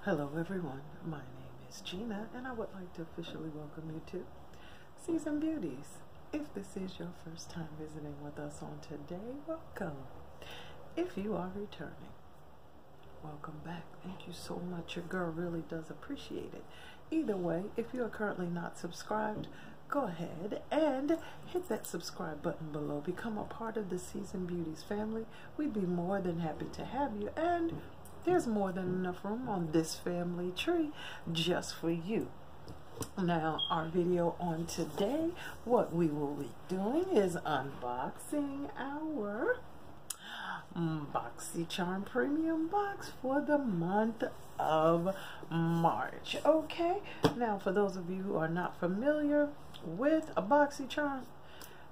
Hello everyone, my name is Gina and I would like to officially welcome you to Seasoned Beauties. If this is your first time visiting with us on today, welcome. If you are returning, welcome back. Thank you so much. Your girl really does appreciate it. Either way, if you are currently not subscribed, go ahead and hit that subscribe button below. Become a part of the Seasoned Beauties family. We'd be more than happy to have you, and there's more than enough room on this family tree just for you. Now, our video on today, what we will be doing is unboxing our BoxyCharm Premium box for the month of March. Okay, now for those of you who are not familiar with a BoxyCharm,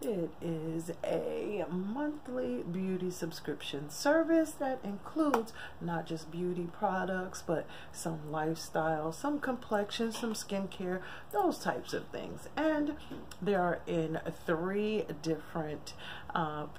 it is a monthly beauty subscription service that includes not just beauty products, but some lifestyle, some complexion, some skincare, those types of things. And they are in 3 different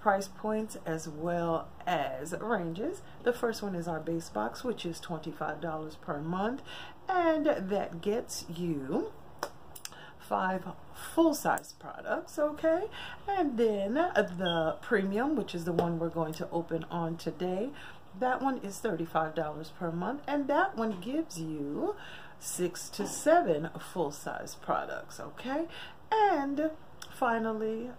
price points as well as ranges. The first one is our base box, which is $25 per month, and that gets you 5 full-size products, okay? And then the premium, which is the one we're going to open on today, that one is $35 per month, and that one gives you 6 to 7 full-size products, okay? And finally,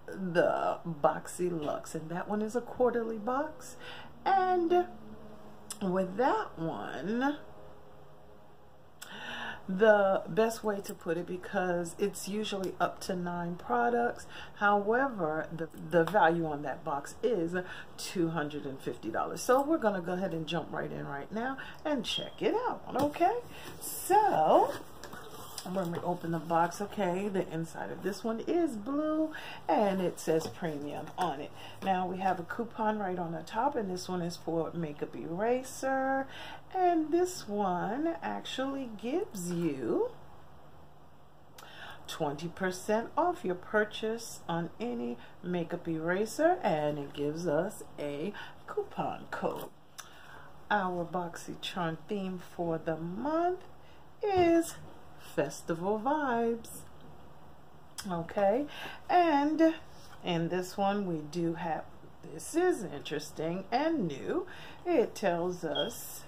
the Boxy Luxe, and that one is a quarterly box. And with that one, the best way to put it, because it's usually up to 9 products, however the value on that box is $250. So we're gonna go ahead and jump right in right now and check it out. Okay, so when we open the box, okay, the inside of this one is blue and it says premium on it. Now we have a coupon right on the top, and this one is for makeup eraser, and this one actually gives you 20% off your purchase on any makeup eraser, and it gives us a coupon code. Our Boxycharm theme for the month is Festival Vibes. Okay, and in this one we do have, this is interesting and new, it tells us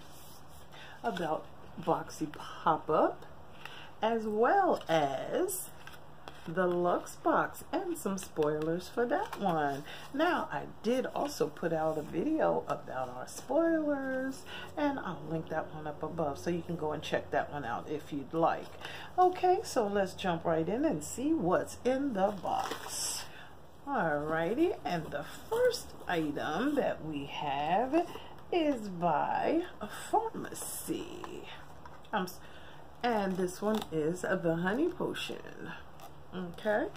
about Boxy pop-up as well as the Luxe box and some spoilers for that one. Now, I did also put out a video about our spoilers, and I'll link that one up above so you can go and check that one out if you'd like. Okay, so let's jump right in and see what's in the box. Alrighty, and the first item that we have is by a pharmacy. And this one is the honey potion. Okay,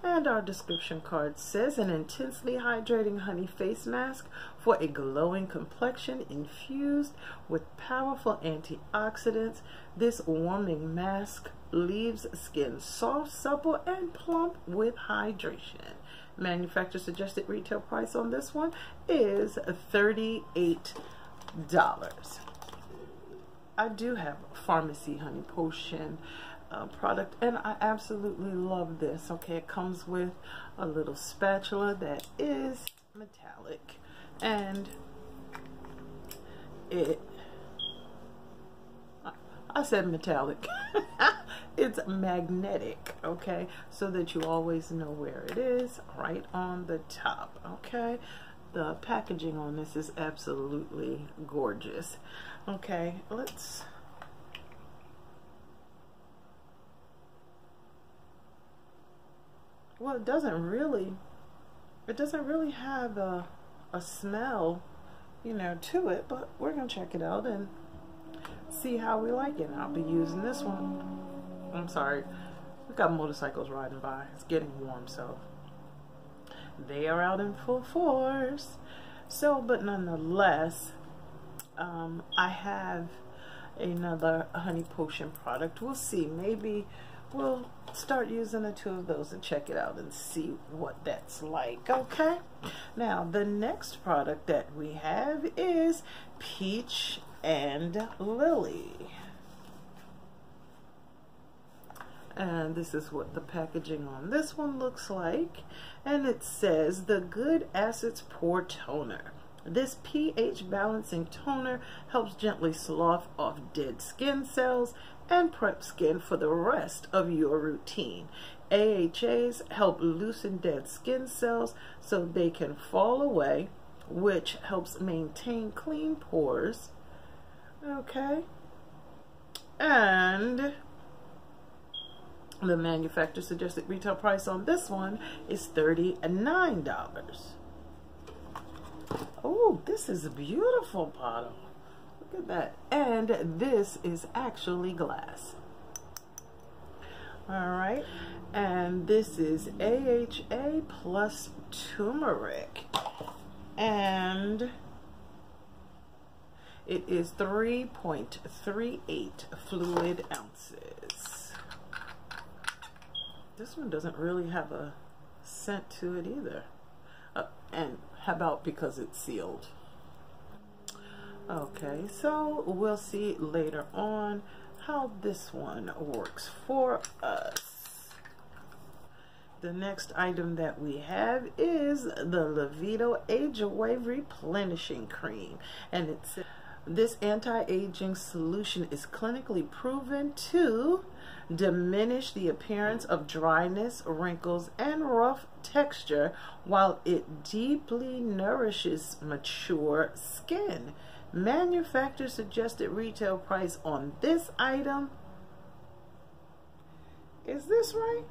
and our description card says, an intensely hydrating honey face mask for a glowing complexion infused with powerful antioxidants. This warming mask leaves skin soft, supple, and plump with hydration. Manufacturer suggested retail price on this one is $38. I do have a pharmacy honey potion product, and I absolutely love this. Okay, it comes with a little spatula that is metallic, and I said metallic. It's magnetic, okay, so that you always know where it is, right on the top. Okay, the packaging on this is absolutely gorgeous. Okay, let's well, it doesn't really have a smell, you know, to it, but we're gonna check it out and see how we like it. I'll be using this one. I'm sorry, we've got motorcycles riding by. It's getting warm, so they are out in full force. So, but nonetheless, I have another honey potion product. We'll see, maybe we'll start using the 2 of those and check it out and see what that's like. Okay, now the next product that we have is Peach and Lily. And this is what the packaging on this one looks like. And it says the Good Acids Pore Toner. This pH balancing toner helps gently slough off dead skin cells and prep skin for the rest of your routine. AHAs help loosen dead skin cells so they can fall away, which helps maintain clean pores. Okay. And the manufacturer suggested retail price on this one is $39. Oh, this is a beautiful bottle. Look at that. And this is actually glass. All right. And this is AHA plus turmeric. And it is 3.38 fluid ounces. This one doesn't really have a scent to it either. And how about because it's sealed? Okay, so we'll see later on how this one works for us. The next item that we have is the Veto Age Away Replenishing Cream. And it's this anti-aging solution is clinically proven to diminish the appearance of dryness, wrinkles, and rough texture while it deeply nourishes mature skin. Manufacturer suggested retail price on this item, is this right?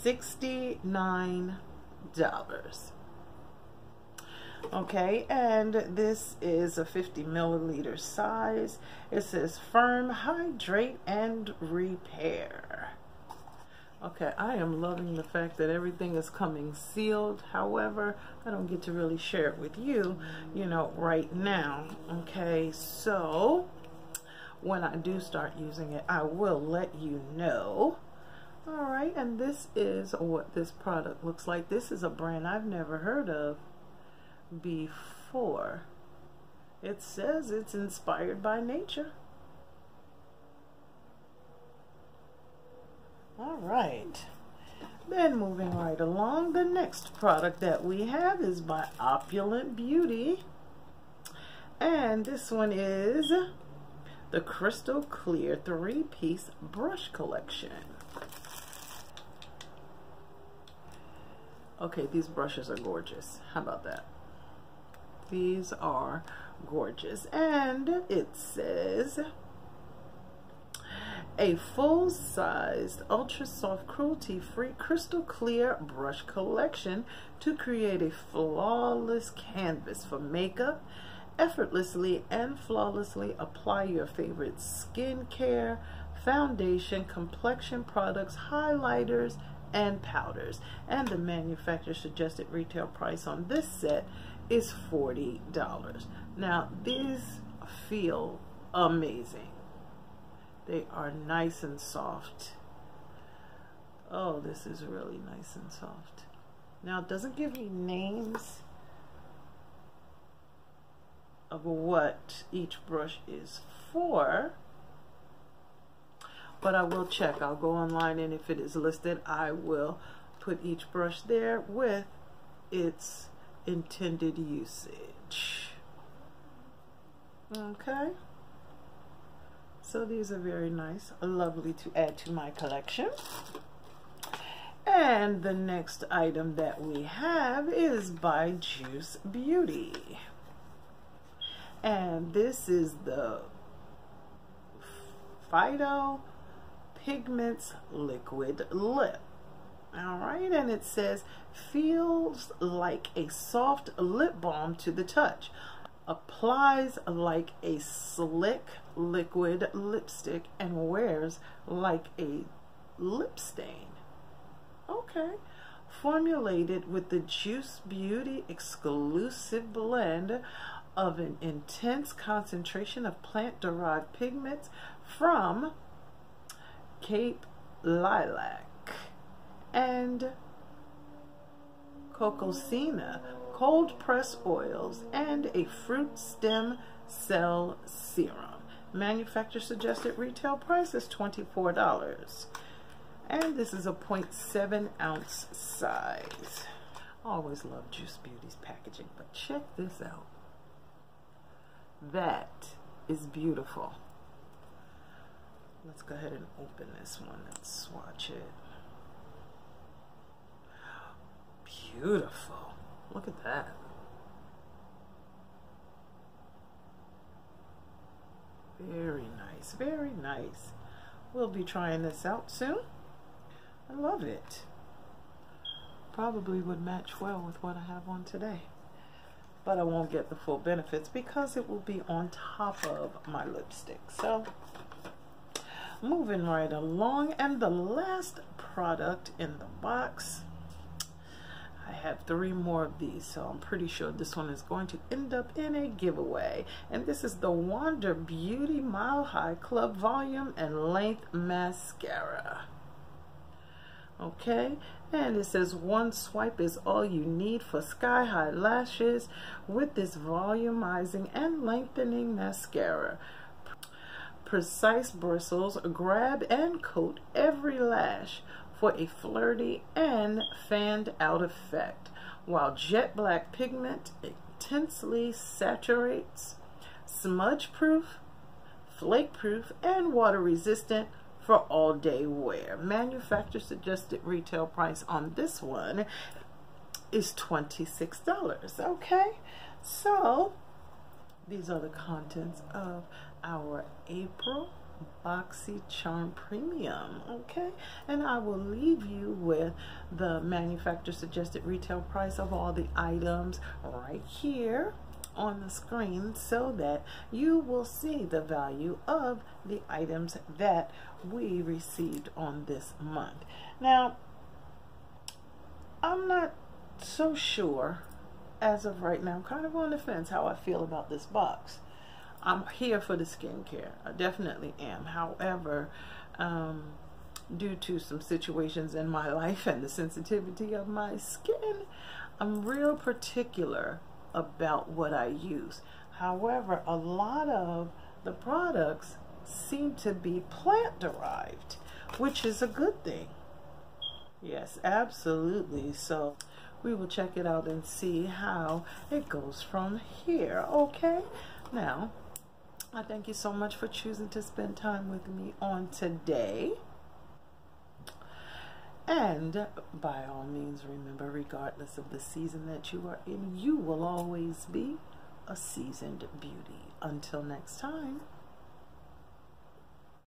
$69. Okay, and this is a 50 milliliter size. It says firm, hydrate, and repair. Okay, I am loving the fact that everything is coming sealed. However, I don't get to really share it with you, you know, right now. Okay, so when I do start using it, I will let you know. All right, and this is what this product looks like. This is a brand I've never heard of before. It says it's inspired by nature. All right, then moving right along, the next product that we have is by Opulent Beauty, and this one is the Crystal Clear 3-piece brush collection. Okay, these brushes are gorgeous. How about that? These are gorgeous. And it says a full-sized, ultra-soft, cruelty-free, crystal clear brush collection to create a flawless canvas for makeup. Effortlessly and flawlessly apply your favorite skincare, foundation, complexion products, highlighters, and powders. And the manufacturer suggested retail price on this set is $40. Now these feel amazing. They are nice and soft. Oh, this is really nice and soft. Now it doesn't give me names of what each brush is for, but I will check. I'll go online, and if it is listed, I will put each brush there with its intended usage. Okay, so these are very nice, lovely to add to my collection. And the next item that we have is by Juice Beauty, and this is the Veto Pigments Liquid Lip. All right, and it says feels like a soft lip balm to the touch, applies like a slick liquid lipstick, and wears like a lip stain. Okay, formulated with the Juice Beauty exclusive blend of an intense concentration of plant-derived pigments from Cape Lilac and Cocosina, cold pressed oils, and a fruit stem Cell Serum. Manufacturer suggested retail price is $24. And this is a 0.7 ounce size. I always love Juice Beauty's packaging, but check this out. That is beautiful. Let's go ahead and open this one and swatch it. Beautiful. Look at that. Very nice, very nice. We'll be trying this out soon. I love it. Probably would match well with what I have on today. But I won't get the full benefits because it will be on top of my lipstick. So, moving right along. And the last product in the box. I have 3 more of these, so I'm pretty sure this one is going to end up in a giveaway. And this is the Wander Beauty Mile High Club Volume and Length Mascara. Okay, and it says 1 swipe is all you need for sky-high lashes with this volumizing and lengthening mascara. Precise bristles grab and coat every lash for a flirty and fanned out effect, while jet black pigment intensely saturates, smudge proof, flake proof, and water resistant for all day wear. Manufacturer suggested retail price on this one is $26. Okay, so these are the contents of our April BoxyCharm Premium. Okay, and I will leave you with the manufacturer suggested retail price of all the items right here on the screen so that you will see the value of the items that we received on this month. Now, I'm not so sure as of right now. I'm kind of on the fence how I feel about this box. I'm here for the skincare. I definitely am. However, due to some situations in my life and the sensitivity of my skin, I'm real particular about what I use. However, a lot of the products seem to be plant derived, which is a good thing. Yes, absolutely. So we will check it out and see how it goes from here. Okay, now I thank you so much for choosing to spend time with me on today. And by all means, remember, regardless of the season that you are in, you will always be a seasoned beauty. Until next time.